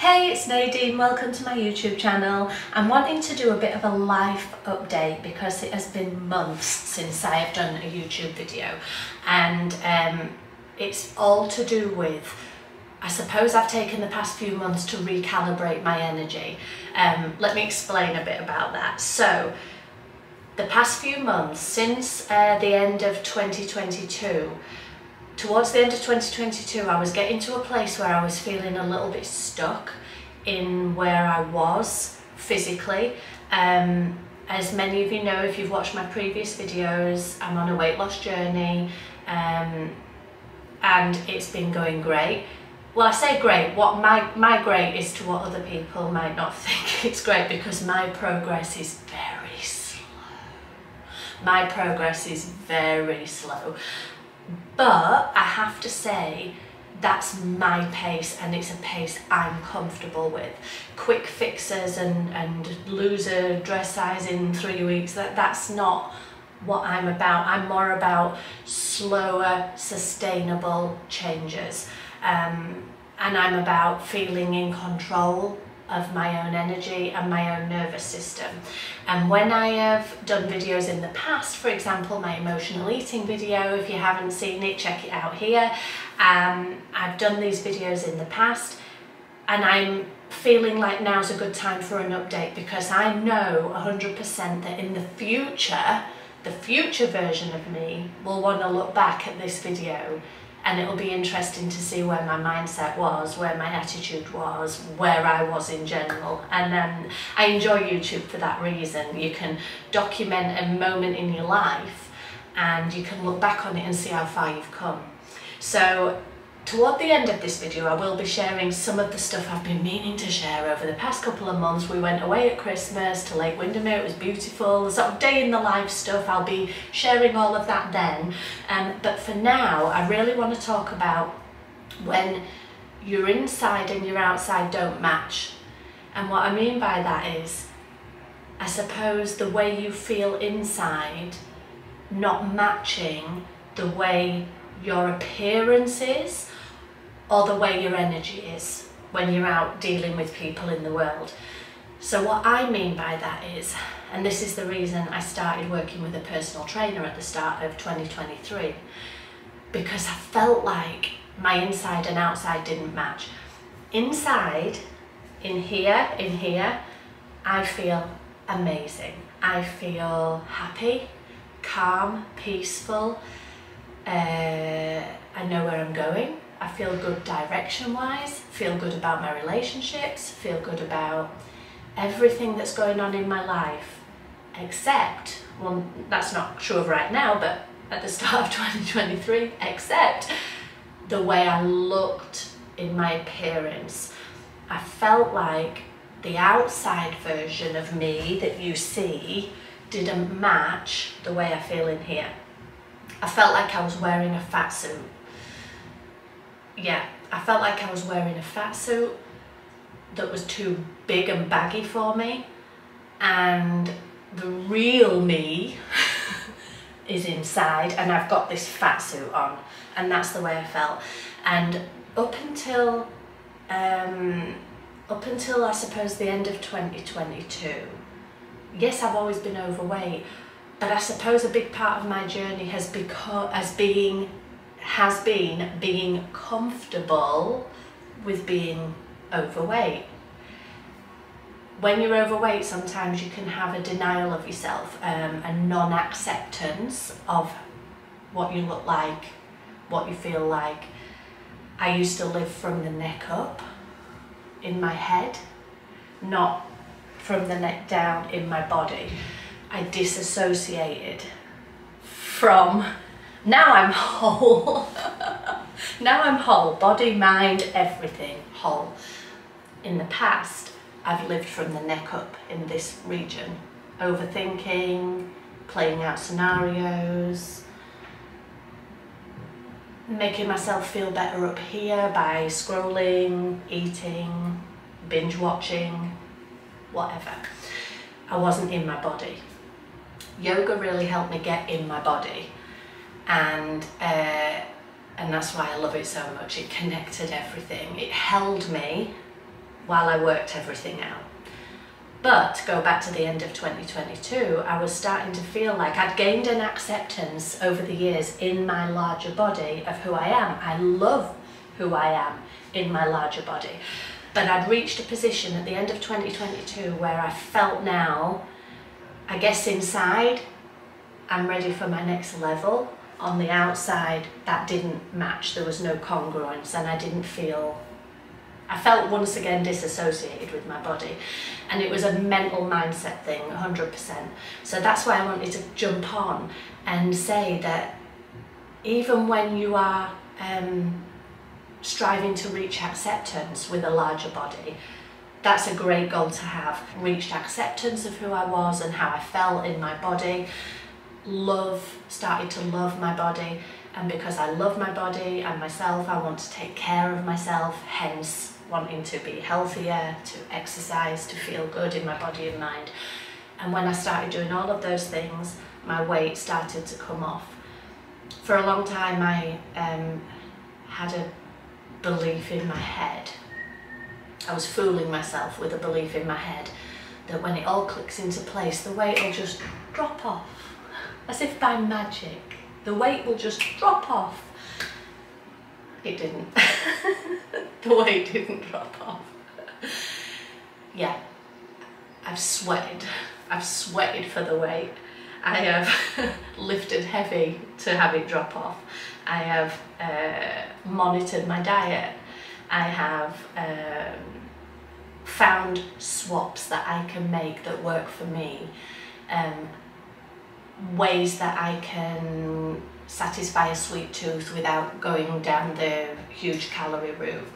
Hey, it's Nadine, welcome to my YouTube channel. I'm wanting to do a bit of a life update because it has been months since I have done a YouTube video, and it's all to do with, I suppose I've taken the past few months to recalibrate my energy. Let me explain a bit about that. So, the past few months since the end of 2022, towards the end of 2022, I was getting to a place where I was feeling a little bit stuck in where I was physically. As many of you know, if you've watched my previous videos, I'm on a weight loss journey, and it's been going great. Well, I say great, what my great is to what other people might not think it's great, because my progress is very slow. My progress is very slow. But I have to say, that's my pace, and it's a pace I'm comfortable with. Quick fixes and lose a dress size in 3 weeks, that's not what I'm about. I'm more about slower, sustainable changes. And I'm about feeling in control of my own energy and my own nervous system. And when I have done videos in the past, for example my emotional eating video, if you haven't seen it, check it out here. I've done these videos in the past, and I'm feeling like now's a good time for an update, because I know 100% that in the future version of me will want to look back at this video, and it'll be interesting to see where my mindset was, where my attitude was, where I was in general. And I enjoy YouTube for that reason. You can document a moment in your life and you can look back on it and see how far you've come. So toward the end of this video, I will be sharing some of the stuff I've been meaning to share over the past couple of months. We went away at Christmas to Lake Windermere, it was beautiful, the sort of day in the life stuff. I'll be sharing all of that then. But for now, I really want to talk about when your inside and your outside don't match. And what I mean by that is, I suppose the way you feel inside not matching the way your appearance is, or the way your energy is when you're out dealing with people in the world. So what I mean by that is, and this is the reason I started working with a personal trainer at the start of 2023, because I felt like my inside and outside didn't match. Inside, in here, I feel amazing. I feel happy, calm, peaceful. I know where I'm going. I feel good direction-wise, feel good about my relationships, feel good about everything that's going on in my life, except, well, that's not true of right now, but at the start of 2023, except the way I looked in my appearance. I felt like the outside version of me that you see didn't match the way I feel in here. I felt like I was wearing a fat suit. Yeah, I felt like I was wearing a fat suit that was too big and baggy for me, and the real me is inside, and I've got this fat suit on, and that's the way I felt. And up until I suppose the end of 2022, yes, I've always been overweight, but I suppose a big part of my journey has been being comfortable with being overweight. When you're overweight, sometimes you can have a denial of yourself, a non-acceptance of what you look like, what you feel like. I used to live from the neck up in my head, not from the neck down in my body. I disassociated from, now I'm whole. Now I'm whole, body, mind, everything, whole. In the past, I've lived from the neck up in this region, overthinking, playing out scenarios, making myself feel better up here by scrolling, eating, binge watching, whatever. I wasn't in my body. Yoga really helped me get in my body, and that's why I love it so much. It connected everything. It held me while I worked everything out. But to go back to the end of 2022, I was starting to feel like I'd gained an acceptance over the years in my larger body of who I am. I love who I am in my larger body. But I'd reached a position at the end of 2022 where I felt now, I guess inside, I'm ready for my next level. On the outside, that didn't match. There was no congruence, and I felt once again disassociated with my body. And it was a mental mindset thing, 100%. So that's why I wanted to jump on and say that even when you are striving to reach acceptance with a larger body, that's a great goal to have. Reached acceptance of who I was and how I felt in my body. Started to love my body, and because I love my body and myself, I want to take care of myself, hence wanting to be healthier, to exercise, to feel good in my body and mind. And when I started doing all of those things, my weight started to come off. For a long time I had a belief in my head. I was fooling myself with a belief in my head that when it all clicks into place, the weight will just drop off. As if by magic, the weight will just drop off. It didn't. The weight didn't drop off. Yeah, I've sweated. I've sweated for the weight. I have lifted heavy to have it drop off. I have monitored my diet. I have found swaps that I can make that work for me. Ways that I can satisfy a sweet tooth without going down the huge calorie route.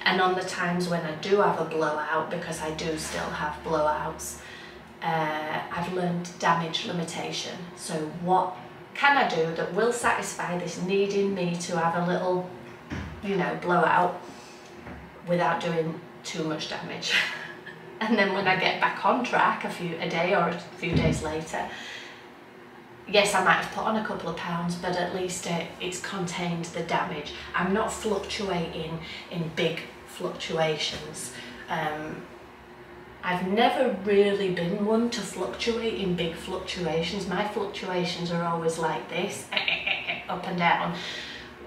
And on the times when I do have a blowout, because I do still have blowouts, I've learned damage limitation. So what can I do that will satisfy this need in me to have a little, blowout without doing too much damage? And then when I get back on track a day or a few days later, yes, I might have put on a couple of pounds, but at least it's contained the damage. I'm not fluctuating in big fluctuations. I've never really been one to fluctuate in big fluctuations. My fluctuations are always like this, up and down,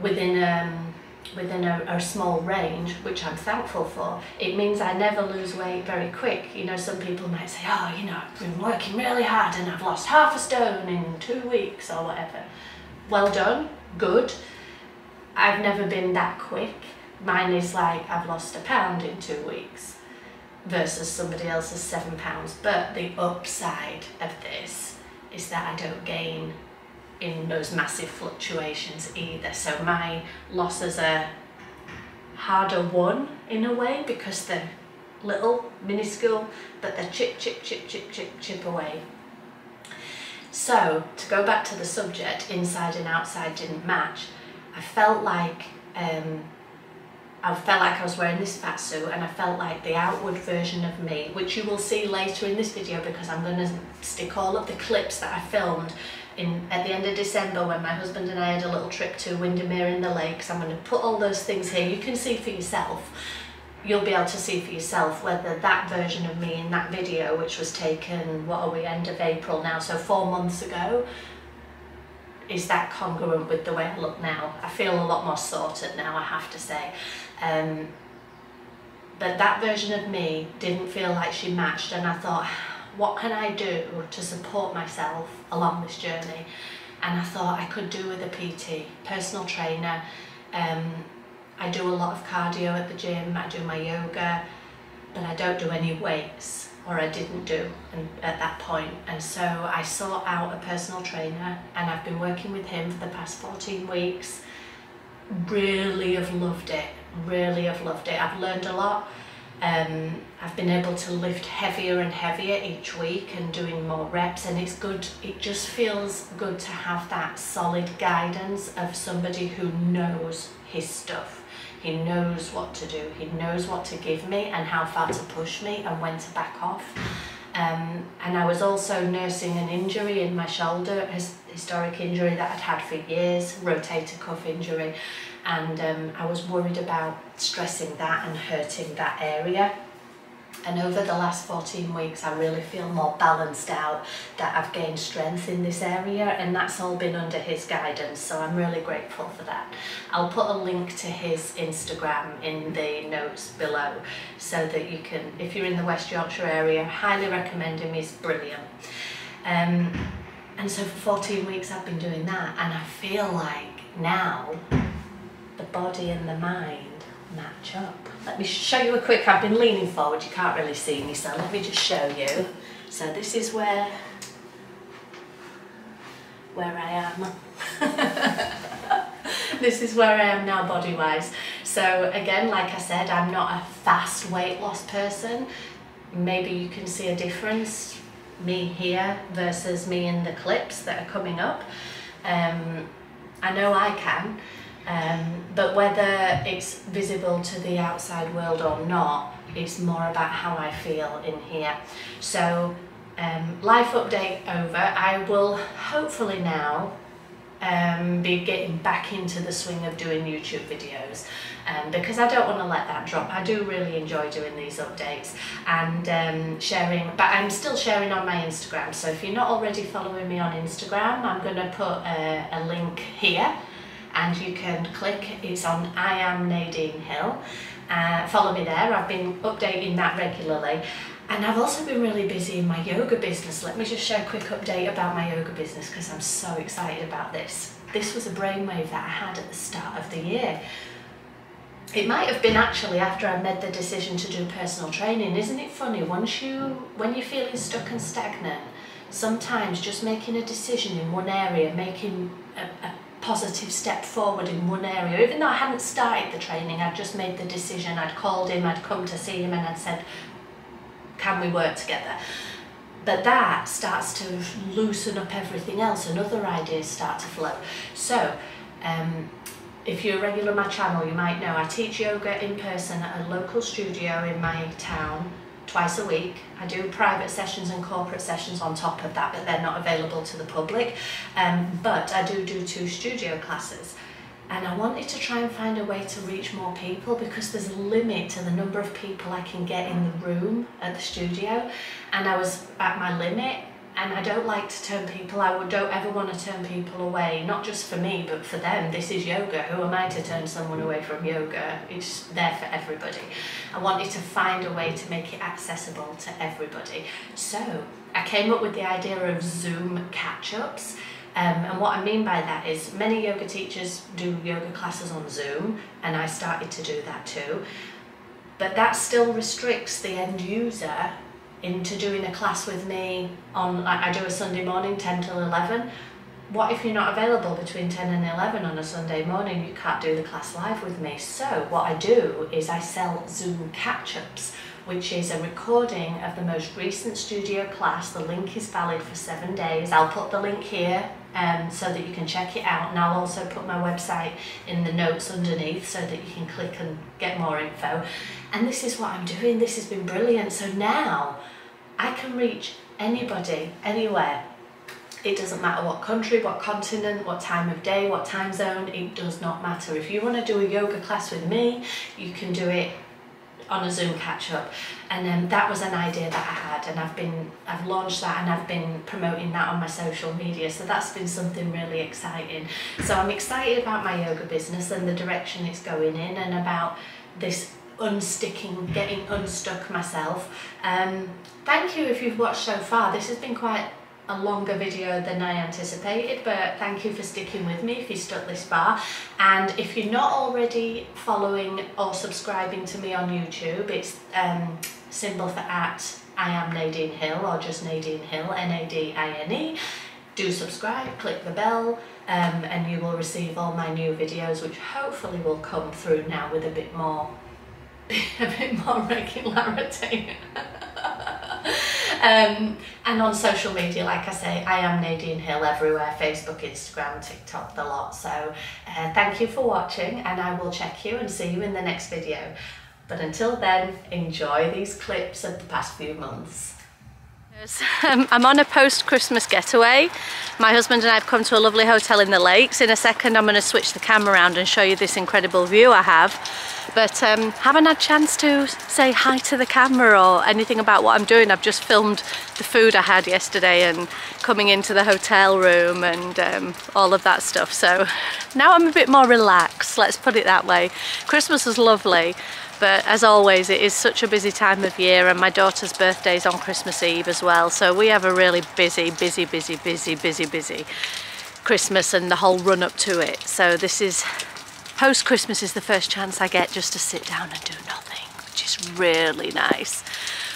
within a small range, which I'm thankful for. It means I never lose weight very quick. Some people might say, oh, I've been working really hard and I've lost half a stone in 2 weeks or whatever. Well done, good. I've never been that quick. Mine is like I've lost a pound in 2 weeks versus somebody else's 7 pounds. But the upside of this is that I don't gain in those massive fluctuations either. So my losses are harder won in a way because they're little, minuscule, but they're chip away. So to go back to the subject, inside and outside didn't match. I felt like I was wearing this fat suit, and I felt like the outward version of me, which you will see later in this video because I'm going to stick all of the clips that I filmed at the end of December when my husband and I had a little trip to Windermere in the Lakes. I'm going to put all those things here. You can see for yourself. You'll be able to see for yourself whether that version of me in that video, which was taken, what are we, end of April now, so 4 months ago, is that congruent with the way I look now. I feel a lot more sorted now, I have to say. But that version of me didn't feel like she matched, and I thought, what can I do to support myself along this journey? And I thought I could do with a PT, personal trainer. I do a lot of cardio at the gym, I do my yoga, but I don't do any weights, or I didn't do at that point. And so I sought out a personal trainer, and I've been working with him for the past 14 weeks. Really have loved it, really have loved it. I've learned a lot. I've been able to lift heavier and heavier each week and doing more reps, and it's good. It just feels good to have that solid guidance of somebody who knows his stuff. He knows what to do, he knows what to give me and how far to push me and when to back off. And I was also nursing an injury in my shoulder, a historic injury that I'd had for years, rotator cuff injury. And I was worried about stressing that and hurting that area. And over the last 14 weeks, I really feel more balanced out, that I've gained strength in this area, and that's all been under his guidance. So I'm really grateful for that. I'll put a link to his Instagram in the notes below so that you can, if you're in the West Yorkshire area, highly recommend him, he's brilliant. And so for 14 weeks I've been doing that, and I feel like now the body and the mind match up. Let me show you a quick, I've been leaning forward, you can't really see me, so let me just show you. So this is where I am. This is where I am now body wise. So again, like I said, I'm not a fast weight loss person. Maybe you can see a difference, me here versus me in the clips that are coming up. I know I can. But whether it's visible to the outside world or not, it's more about how I feel in here. So life update over. I will hopefully now be getting back into the swing of doing YouTube videos, because I don't want to let that drop. I do really enjoy doing these updates and sharing, but I'm still sharing on my Instagram. So if you're not already following me on Instagram, I'm going to put a link here, and you can click, it's on I am Nadine Hill. Follow me there, I've been updating that regularly. And I've also been really busy in my yoga business. Let me just share a quick update about my yoga business because I'm so excited about this. This was a brainwave that I had at the start of the year. It might have been actually after I made the decision to do personal training. Isn't it funny, when you're feeling stuck and stagnant, sometimes just making a decision in one area, making a positive step forward in one area, even though I hadn't started the training, I'd just made the decision, I'd called him, I'd come to see him and I'd said, can we work together? But that starts to loosen up everything else and other ideas start to flow. So if you're a regular on my channel, you might know I teach yoga in person at a local studio in my town twice a week. I do private sessions and corporate sessions on top of that, but they're not available to the public. But I do 2 studio classes. And I wanted to try and find a way to reach more people because there's a limit to the number of people I can get in the room at the studio. And I was at my limit, and I don't like to turn people, don't ever want to turn people away, not just for me, but for them. This is yoga. Who am I to turn someone away from yoga? It's there for everybody. I wanted to find a way to make it accessible to everybody. So I came up with the idea of Zoom catch-ups. And what I mean by that is many yoga teachers do yoga classes on Zoom, and I started to do that too. But that still restricts the end user into doing a class with me on, like I do a Sunday morning 10 till 11. What if you're not available between 10 and 11 on a Sunday morning? You can't do the class live with me. So what I do is I sell Zoom catch-ups, which is a recording of the most recent studio class. The link is valid for 7 days. I'll put the link here so that you can check it out, and I'll also put my website in the notes underneath so that you can click and get more info. And this is what I'm doing. This has been brilliant. So now I can reach anybody, anywhere. It doesn't matter what country, what continent, what time of day, what time zone, it does not matter. If you want to do a yoga class with me, you can do it on a Zoom catch-up. And that was an idea that I had, and I've launched that, and I've been promoting that on my social media. So that's been something really exciting. So I'm excited about my yoga business and the direction it's going in, and about this unsticking, getting unstuck myself. Thank you if you've watched so far. This has been quite a longer video than I anticipated, but thank you for sticking with me if you stuck this far. And if you're not already following or subscribing to me on YouTube, it's symbol for @ I am Nadine Hill, or just Nadine Hill, Nadine. Do subscribe, click the bell, and you will receive all my new videos, which hopefully will come through now with a bit more regularity. And on social media, like I say, I am Nadine Hill everywhere, Facebook, Instagram, TikTok, the lot. So thank you for watching, and I will check you and see you in the next video. But until then, enjoy these clips of the past few months. I'm on a post-Christmas getaway. My husband and I have come to a lovely hotel in the lakes. In a second I'm going to switch the camera around and show you this incredible view I have. But haven't had a chance to say hi to the camera or anything about what I'm doing. I've just filmed the food I had yesterday and coming into the hotel room and all of that stuff. So now I'm a bit more relaxed, let's put it that way. Christmas was lovely. But as always, it is such a busy time of year, and my daughter's birthday is on Christmas Eve as well. So we have a really busy Christmas and the whole run up to it. So this is, post-Christmas is the first chance I get just to sit down and do nothing, which is really nice.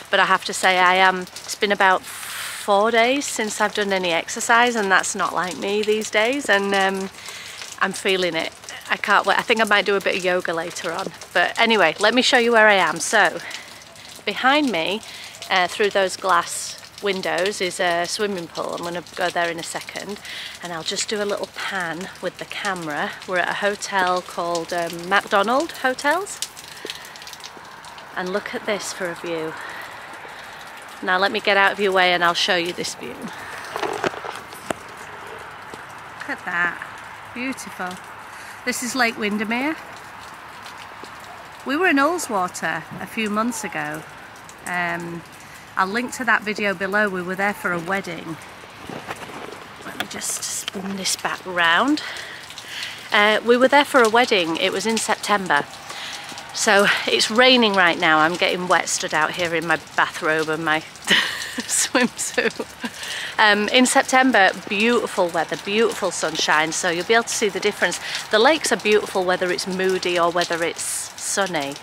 But I have to say it's been about 4 days since I've done any exercise, and that's not like me these days, and I'm feeling it. I can't wait. I think I might do a bit of yoga later on. But anyway, let me show you where I am. So behind me, through those glass windows, is a swimming pool. I'm going to go there in a second, and I'll just do a little pan with the camera. We're at a hotel called McDonald Hotels. And look at this for a view. Now let me get out of your way and I'll show you this view. Look at that. Beautiful. This is Lake Windermere. We were in Ullswater a few months ago. I'll link to that video below. We were there for a wedding. Let me just spin this back round. We were there for a wedding. It was in September. So it's raining right now. I'm getting wet stood out here in my bathrobe and my swimsuit. In September, beautiful weather, beautiful sunshine, so you'll be able to see the difference. The lakes are beautiful whether it's moody or whether it's sunny,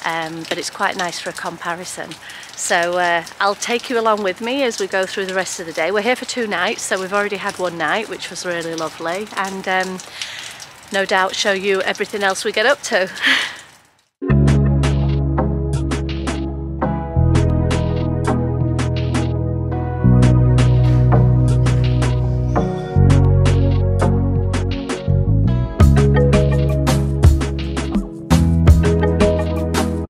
but it's quite nice for a comparison. So I'll take you along with me as we go through the rest of the day. We're here for 2 nights, so we've already had 1 night, which was really lovely, and no doubt show you everything else we get up to.